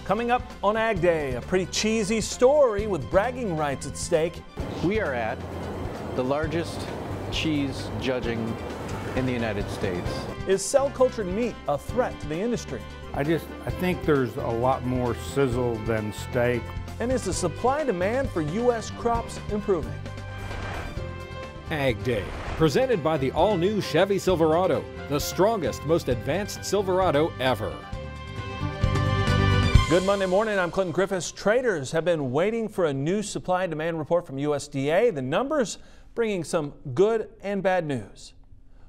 Coming up on Ag Day, a pretty cheesy story with bragging rights at stake. We are at the largest cheese judging in the United States. Is cell-cultured meat a threat to the industry? I think there's a lot more sizzle than steak. And is the supply and demand for U.S. crops improving? Ag Day, presented by the all-new Chevy Silverado, the strongest, most advanced Silverado ever. Good Monday morning, I'm Clinton Griffiths. Traders have been waiting for a new supply and demand report from USDA. The numbers bringing some good and bad news.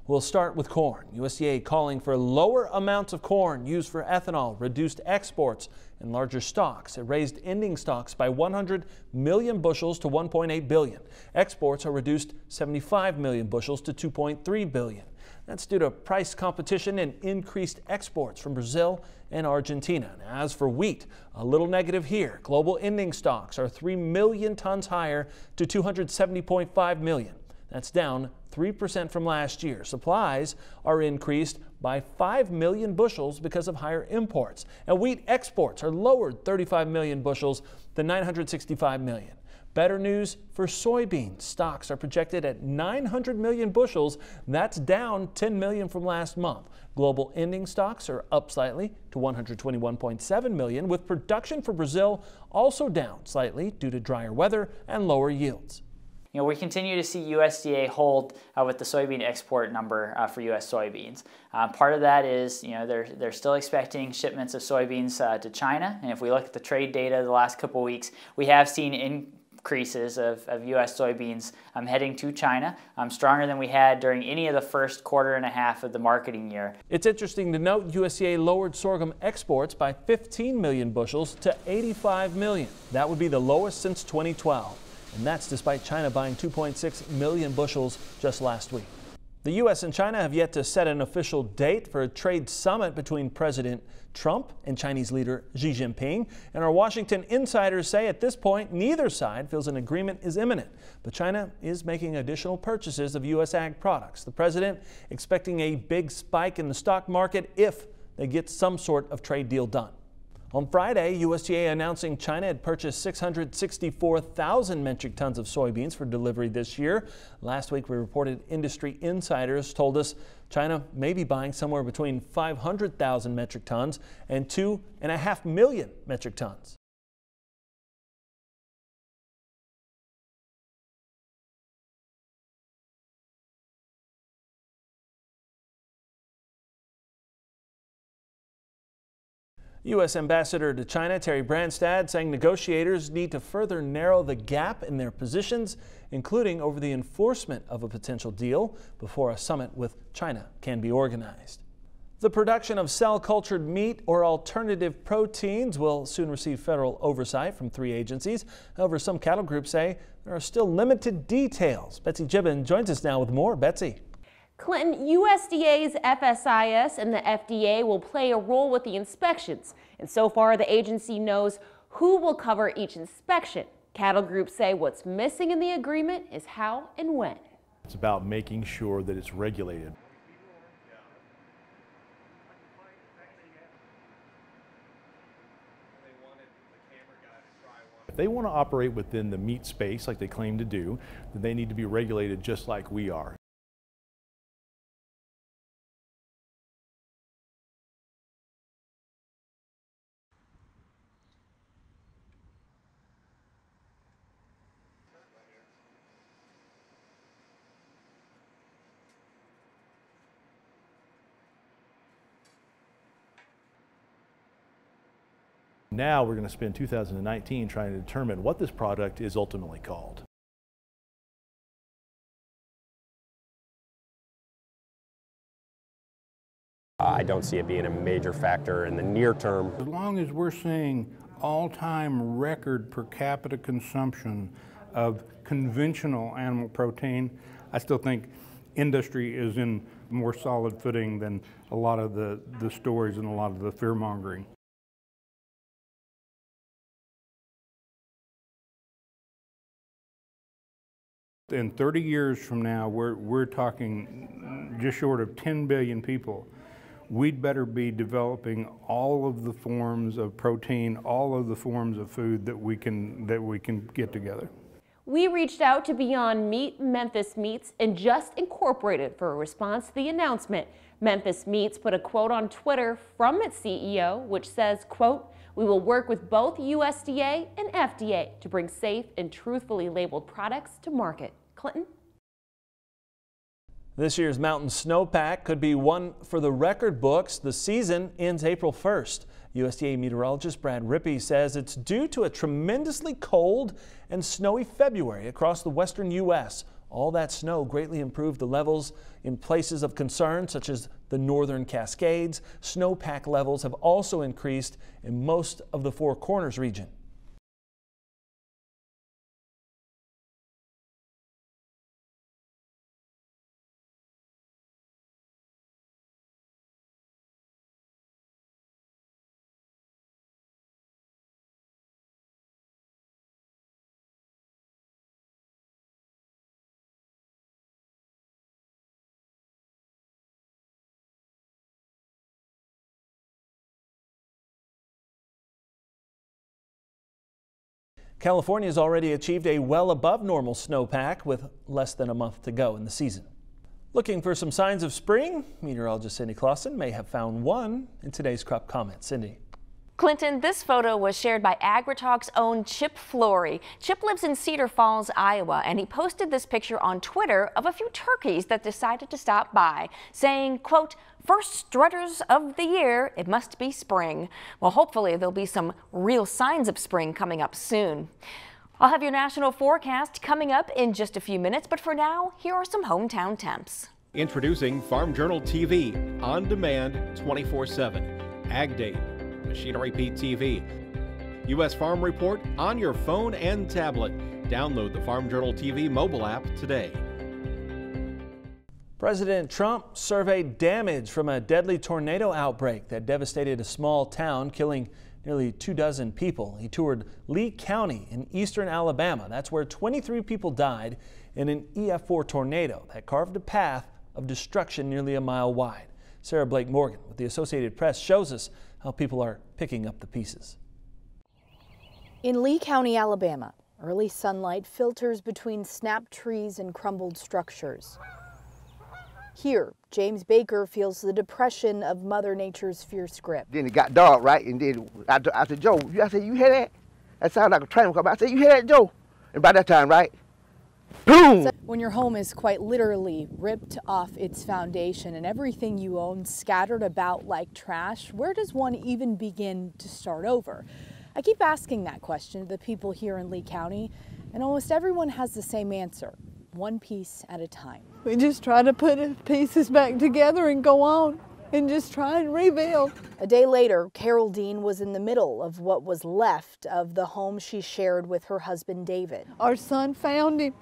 We'll start with corn. USDA calling for lower amounts of corn used for ethanol, reduced exports, and larger stocks. It raised ending stocks by 100 million bushels to 1.8 billion. Exports are reduced 75 million bushels to 2.3 billion. That's due to price competition and increased exports from Brazil and Argentina. Now, as for wheat, a little negative here. Global ending stocks are 3 million tons higher to 270.5 million. That's down 3% from last year. Supplies are increased by 5 million bushels because of higher imports. And wheat exports are lowered 35 million bushels to 965 million. Better news for soybeans. Stocks are projected at 900 million bushels. That's down 10 million from last month. Global ending stocks are up slightly to 121.7 million, with production for Brazil also down slightly due to drier weather and lower yields. You know, we continue to see USDA hold with the soybean export number for U.S. soybeans. Part of that is, you know, they're still expecting shipments of soybeans to China, and if we look at the trade data the last couple of weeks, we have seen increases of U.S. soybeans heading to China, stronger than we had during any of the first quarter and a half of the marketing year. It's interesting to note USDA lowered sorghum exports by 15 million bushels to 85 million. That would be the lowest since 2012. And that's despite China buying 2.6 million bushels just last week. The U.S. and China have yet to set an official date for a trade summit between President Trump and Chinese leader Xi Jinping. And our Washington insiders say at this point, neither side feels an agreement is imminent. But China is making additional purchases of U.S. ag products. The president expecting a big spike in the stock market if they get some sort of trade deal done. On Friday, USDA announcing China had purchased 664,000 metric tons of soybeans for delivery this year. Last week, we reported industry insiders told us China may be buying somewhere between 500,000 metric tons and 2.5 million metric tons. U.S. Ambassador to China Terry Branstad saying negotiators need to further narrow the gap in their positions, including over the enforcement of a potential deal before a summit with China can be organized. The production of cell-cultured meat or alternative proteins will soon receive federal oversight from 3 agencies. However, some cattle groups say there are still limited details. Betsy Gibbon joins us now with more. Betsy. Clinton, USDA's FSIS and the FDA will play a role with the inspections, and so far the agency knows who will cover each inspection. Cattle groups say what's missing in the agreement is how and when. It's about making sure that it's regulated. If they want to operate within the meat space like they claim to do, then they need to be regulated just like we are. Now we're going to spend 2019 trying to determine what this product is ultimately called. I don't see it being a major factor in the near term. As long as we're seeing all-time record per capita consumption of conventional animal protein, I still think industry is in more solid footing than a lot of the stories and a lot of the fear-mongering. In 30 years from now, we're talking just short of 10 billion people we'd better be developing all of the forms of protein, all of the forms of food that we can get together. We reached out to Beyond Meat, Memphis Meats, and Just Incorporated for a response to the announcement. Memphis Meats put a quote on Twitter from its CEO, which says, quote, "We will work with both USDA and FDA to bring safe and truthfully labeled products to market." Clinton? This year's mountain snowpack could be one for the record books. The season ends April 1st. USDA meteorologist Brad Rippey says it's due to a tremendously cold and snowy February across the western U.S. All that snow greatly improved the levels in places of concern, such as the northern Cascades. Snowpack levels have also increased in most of the Four Corners region. California has already achieved a well above normal snowpack with less than a month to go in the season. Looking for some signs of spring? Meteorologist Cindy Clausen may have found one in today's crop comment. Cindy. Clinton, this photo was shared by AgriTalk's own Chip Flory. Chip lives in Cedar Falls, Iowa, and he posted this picture on Twitter of a few turkeys that decided to stop by, saying, quote, "First strutters of the year, it must be spring." Well, hopefully there'll be some real signs of spring coming up soon. I'll have your national forecast coming up in just a few minutes, but for now, here are some hometown temps. Introducing Farm Journal TV, on demand 24/7. AgDay, Machinery Pete TV. U.S. Farm Report on your phone and tablet. Download the Farm Journal TV mobile app today. President Trump surveyed damage from a deadly tornado outbreak that devastated a small town, killing nearly 24 people. He toured Lee County in eastern Alabama. That's where 23 people died in an EF4 tornado that carved a path of destruction nearly a mile wide. Sarah Blake Morgan with the Associated Press shows us how people are picking up the pieces. In Lee County, Alabama, early sunlight filters between snapped trees and crumbled structures. Here, James Baker feels the depression of Mother Nature's fierce grip. Then it got dark, right? And then I said, Joe, I said, you hear that? That sounded like a train coming. I said, you hear that, Joe? And by that time, right? Boom! When your home is quite literally ripped off its foundation and everything you own scattered about like trash, where does one even begin to start over? I keep asking that question to the people here in Lee County, and almost everyone has the same answer: one piece at a time. We just try to put the pieces back together and go on and just try and rebuild. A day later, Carol Dean was in the middle of what was left of the home she shared with her husband, David. Our son found him.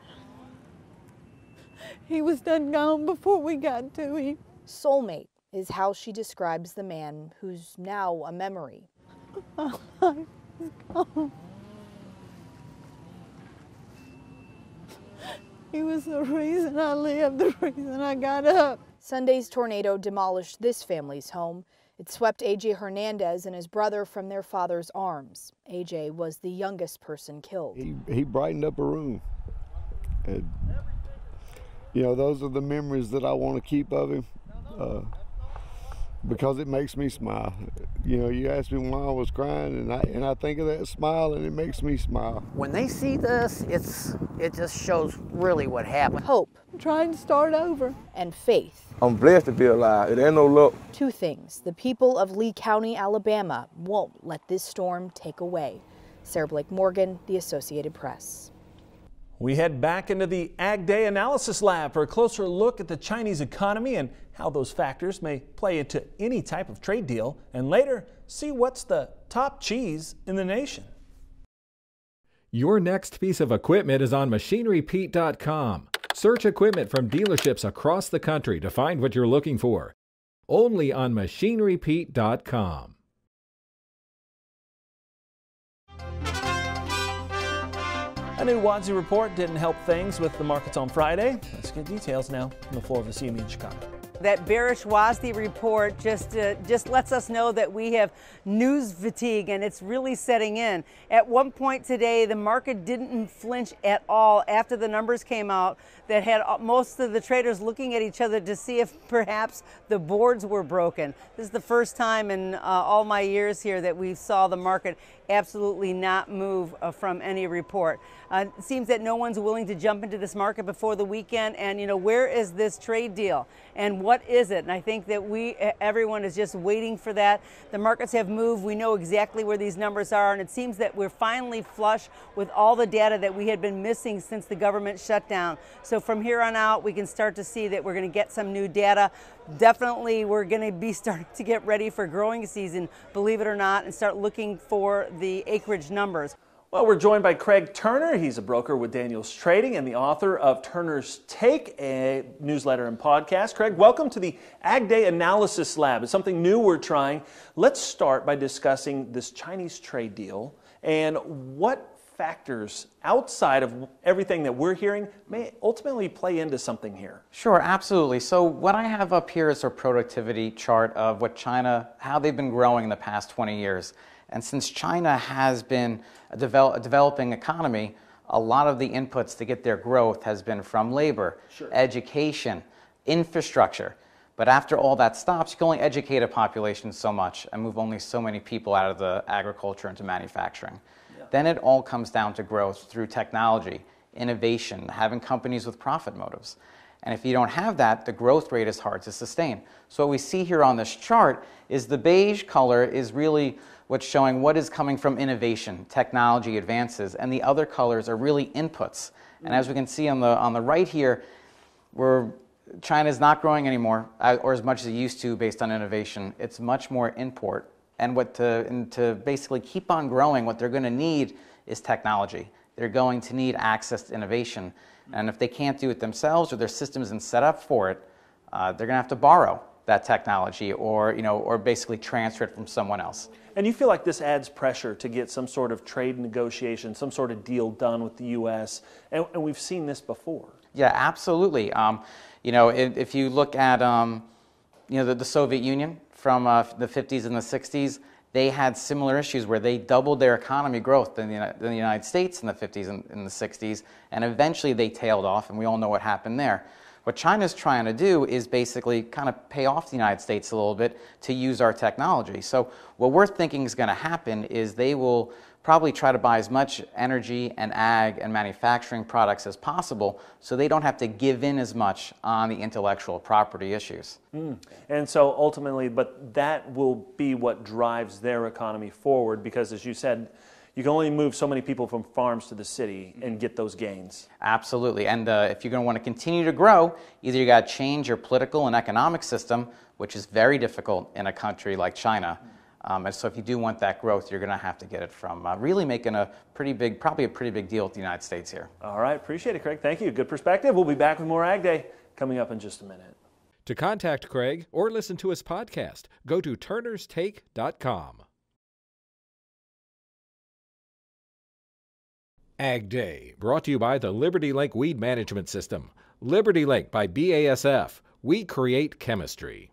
He was done gone before we got to him. Soulmate is how she describes the man who's now a memory. He was the reason I lived, the reason I got up. Sunday's tornado demolished this family's home. It swept AJ Hernandez and his brother from their father's arms. AJ was the youngest person killed. He brightened up a room. And, you know, those are the memories that I want to keep of him, because it makes me smile. You know, you asked me why I was crying, and I think of that smile, and it makes me smile. When they see this, it just shows really what happened. Hope. I'm trying to start over. And faith. I'm blessed to be alive. It ain't no luck. Two things the people of Lee County, Alabama won't let this storm take away. Sarah Blake Morgan, The Associated Press. We head back into the AgDay Analysis Lab for a closer look at the Chinese economy and how those factors may play into any type of trade deal, and later see what's the top cheese in the nation. Your next piece of equipment is on MachineryPete.com. Search equipment from dealerships across the country to find what you're looking for. Only on MachineryPete.com. A new WASDE report didn't help things with the markets on Friday. Let's get details now from the floor of the CME in Chicago. that bearish WASDE report just lets us know that we have news fatigue, and it's really setting in. At one point today, the market didn't flinch at all after the numbers came out that had most of the traders looking at each other to see if perhaps the boards were broken. This is the first time in all my years here that we saw the market absolutely not move from any report. It seems that no one's willing to jump into this market before the weekend, and where is this trade deal and what is it? And I think that everyone is just waiting for that. The markets have moved. We know exactly where these numbers are, and it seems that we're finally flush with all the data that we had been missing since the government shutdown. So from here on out, we can start to see that we're going to get some new data. Definitely, we're going to be starting to get ready for growing season, believe it or not, and start looking for the acreage numbers. Well, we're joined by Craig Turner. He's a broker with Daniels Trading and the author of Turner's Take, a newsletter and podcast. Craig, welcome to the AgDay Analysis Lab. It's something new we're trying. Let's start by discussing this Chinese trade deal and what factors outside of everything that we're hearing may ultimately play into something here. Sure, absolutely. So what I have up here is a productivity chart of what China, how they've been growing in the past 20 years. And since China has been a developing economy, a lot of the inputs to get their growth has been from labor, education, infrastructure. But after all that stops, you can only educate a population so much and move only so many people out of the agriculture into manufacturing. Then it all comes down to growth through technology, innovation, having companies with profit motives. And if you don't have that, the growth rate is hard to sustain. So what we see here on this chart is the beige color is really what's showing what is coming from innovation, technology advances, and the other colors are really inputs. And as we can see on the right here, China is not growing anymore, or as much as it used to based on innovation. It's much more import. And to basically keep on growing, what they're going to need is technology. They're going to need access to innovation. And if they can't do it themselves or their system isn't set up for it, they're going to have to borrow that technology or basically transfer it from someone else. And you feel like this adds pressure to get some sort of trade negotiation, some sort of deal done with the U.S., and we've seen this before. Yeah, absolutely. If you look at the Soviet Union from the 50s and the 60s, they had similar issues where they doubled their economy growth than the United States in the 50s and the 60s, and eventually they tailed off, and we all know what happened there. What China's trying to do is basically kind of pay off the United States a little bit to use our technology. So what we're thinking is going to happen is they will probably try to buy as much energy and ag and manufacturing products as possible so they don't have to give in as much on the intellectual property issues. And so ultimately, but that will be what drives their economy forward because, as you said, you can only move so many people from farms to the city and get those gains. Absolutely. And if you're going to want to continue to grow, either you got to change your political and economic system, which is very difficult in a country like China. And so if you do want that growth, you're going to have to get it from really making probably a pretty big deal with the United States here. All right. Appreciate it, Craig. Thank you. Good perspective. We'll be back with more Ag Day coming up in just a minute. To contact Craig or listen to his podcast, go to turnerstake.com. Ag Day, brought to you by the Liberty Link Weed Management System. Liberty Link by BASF. We create chemistry.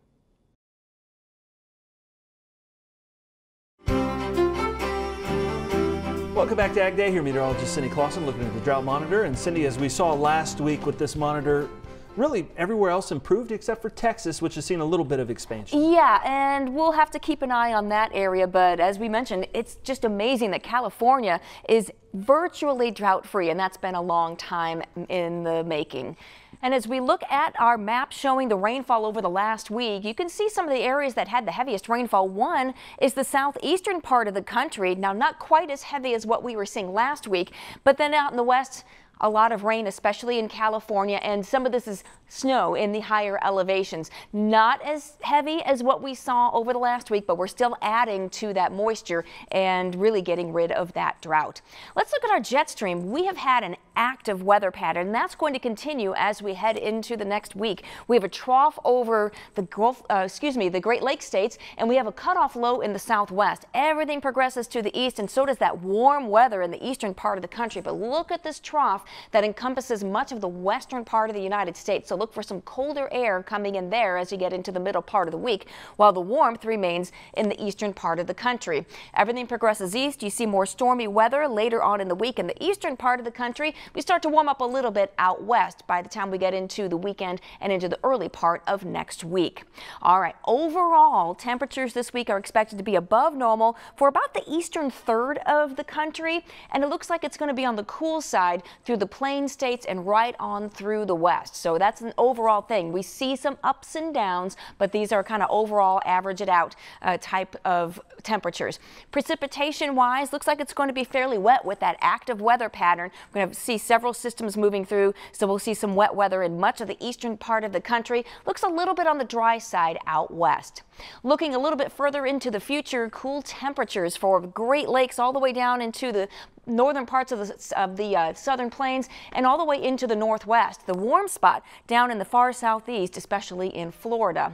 Welcome back to Ag Day. Here, meteorologist Cindy Clausen looking at the drought monitor. And Cindy, as we saw last week with this monitor, really everywhere else improved except for Texas, which has seen a little bit of expansion. Yeah, and we'll have to keep an eye on that area. But as we mentioned, it's just amazing that California is virtually drought-free, and that's been a long time in the making. And as we look at our map showing the rainfall over the last week, you can see some of the areas that had the heaviest rainfall. One is the southeastern part of the country. Now, not quite as heavy as what we were seeing last week, but then out in the west, a lot of rain, especially in California, and some of this is snow in the higher elevations. Not as heavy as what we saw over the last week, but we're still adding to that moisture and really getting rid of that drought. Let's look at our jet stream. We have had an active weather pattern, and that's going to continue as we head into the next week. We have a trough over the the Great Lakes states, and we have a cutoff low in the southwest. Everything progresses to the east, and so does that warm weather in the eastern part of the country. But look at this trough that encompasses much of the western part of the United States. So look for some colder air coming in there as you get into the middle part of the week, while the warmth remains in the eastern part of the country. Everything progresses east. You see more stormy weather later on in the week in the eastern part of the country. We start to warm up a little bit out west by the time we get into the weekend and into the early part of next week. All right, overall temperatures this week are expected to be above normal for about the eastern third of the country, and it looks like it's going to be on the cool side through the plain states and right on through the west. So that's an overall thing. We see some ups and downs, but these are kind of overall average it out type of temperatures. Precipitation wise, looks like it's going to be fairly wet with that active weather pattern. We're going to see several systems moving through, so we'll see some wet weather in much of the eastern part of the country. Looks a little bit on the dry side out west. Looking a little bit further into the future, cool temperatures for Great Lakes all the way down into the northern parts of the southern plains and all the way into the northwest. The warm spot down in the far southeast, especially in Florida.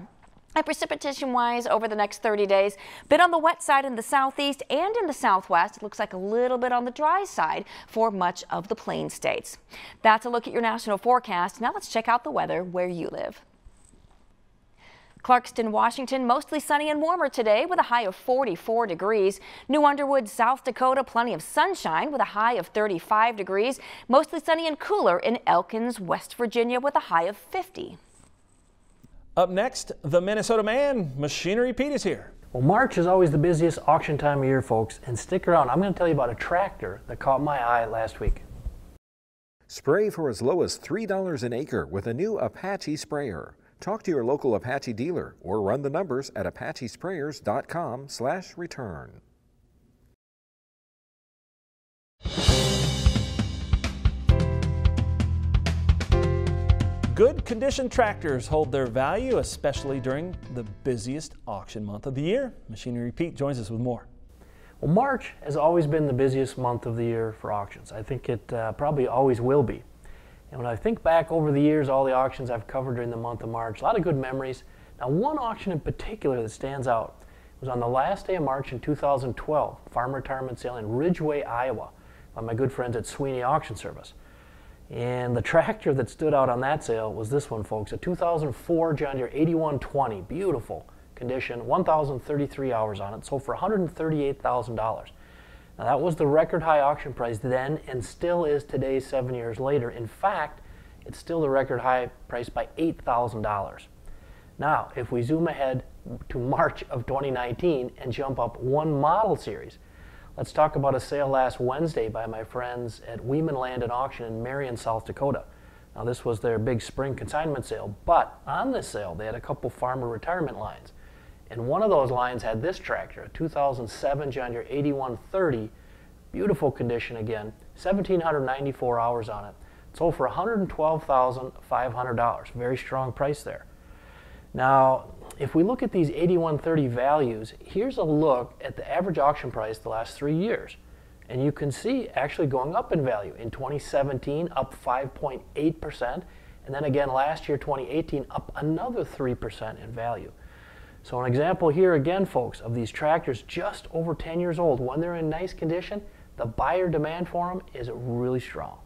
And precipitation-wise, over the next 30 days, bit on the wet side in the southeast and in the southwest. It looks like a little bit on the dry side for much of the plain states. That's a look at your national forecast. Now let's check out the weather where you live. Clarkston, Washington, mostly sunny and warmer today with a high of 44 degrees. New Underwood, South Dakota, plenty of sunshine with a high of 35 degrees. Mostly sunny and cooler in Elkins, West Virginia with a high of 50. Up next, the Minnesota Man, Machinery Pete, is here. Well, March is always the busiest auction time of year, folks, and stick around. I'm going to tell you about a tractor that caught my eye last week. Spray for as low as $3 an acre with a new Apache sprayer. Talk to your local Apache dealer or run the numbers at apachesprayers.com/return. Good condition tractors hold their value, especially during the busiest auction month of the year. Machinery Pete joins us with more. Well, March has always been the busiest month of the year for auctions. I think it probably always will be. And when I think back over the years, all the auctions I've covered during the month of March, a lot of good memories. Now, one auction in particular that stands out was on the last day of March in 2012, farm retirement sale in Ridgeway, Iowa, by my good friends at Sweeney Auction Service. And the tractor that stood out on that sale was this one, folks, a 2004 John Deere 8120, beautiful condition, 1,033 hours on it, sold for $138,000. Now that was the record high auction price then and still is today 7 years later. In fact, it's still the record high price by $8,000. Now, if we zoom ahead to March of 2019 and jump up one model series, let's talk about a sale last Wednesday by my friends at Weeman Land and Auction in Marion, South Dakota. Now this was their big spring consignment sale, but on this sale they had a couple farmer retirement lines. And one of those lines had this tractor, a 2007 John Deere 8130, beautiful condition again, 1,794 hours on it. It sold for $112,500, very strong price there. Now, if we look at these 8130 values, here's a look at the average auction price the last 3 years. And you can see actually going up in value. In 2017, up 5.8%, and then again last year, 2018, up another 3% in value. So an example here again, folks, of these tractors just over 10 years old. When they're in nice condition, the buyer demand for them is really strong.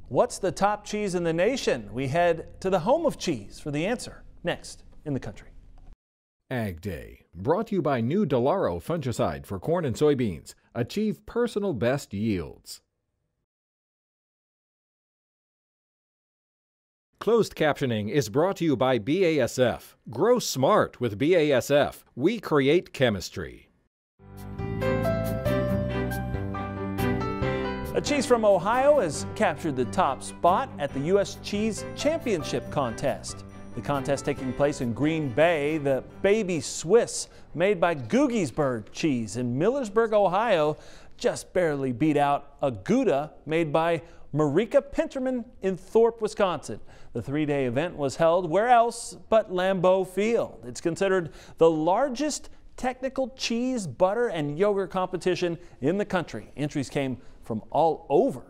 What's the top cheese in the nation? We head to the home of cheese for the answer next in the country. AgDay, brought to you by new Delaro fungicide for corn and soybeans. Achieve personal best yields. Closed captioning is brought to you by BASF. Grow smart with BASF. We create chemistry. A cheese from Ohio has captured the top spot at the U.S. Cheese Championship contest. The contest taking place in Green Bay, the Baby Swiss, made by Googiesburg Cheese in Millersburg, Ohio, just barely beat out a Gouda made by Marika Pinterman in Thorpe, Wisconsin. The three-day event was held where else but Lambeau Field. It's considered the largest technical cheese, butter, and yogurt competition in the country. Entries came from all over.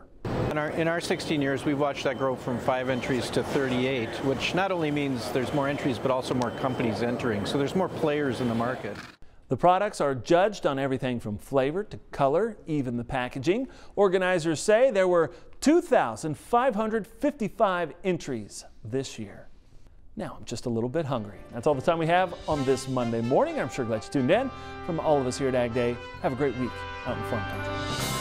In our 16 years, we've watched that grow from 5 entries to 38, which not only means there's more entries, but also more companies entering. So there's more players in the market. The products are judged on everything from flavor to color, even the packaging. Organizers say there were 2,555 entries this year. Now I'm just a little bit hungry. That's all the time we have on this Monday morning. I'm sure glad you tuned in. From all of us here at AgDay, have a great week out in Farm Country.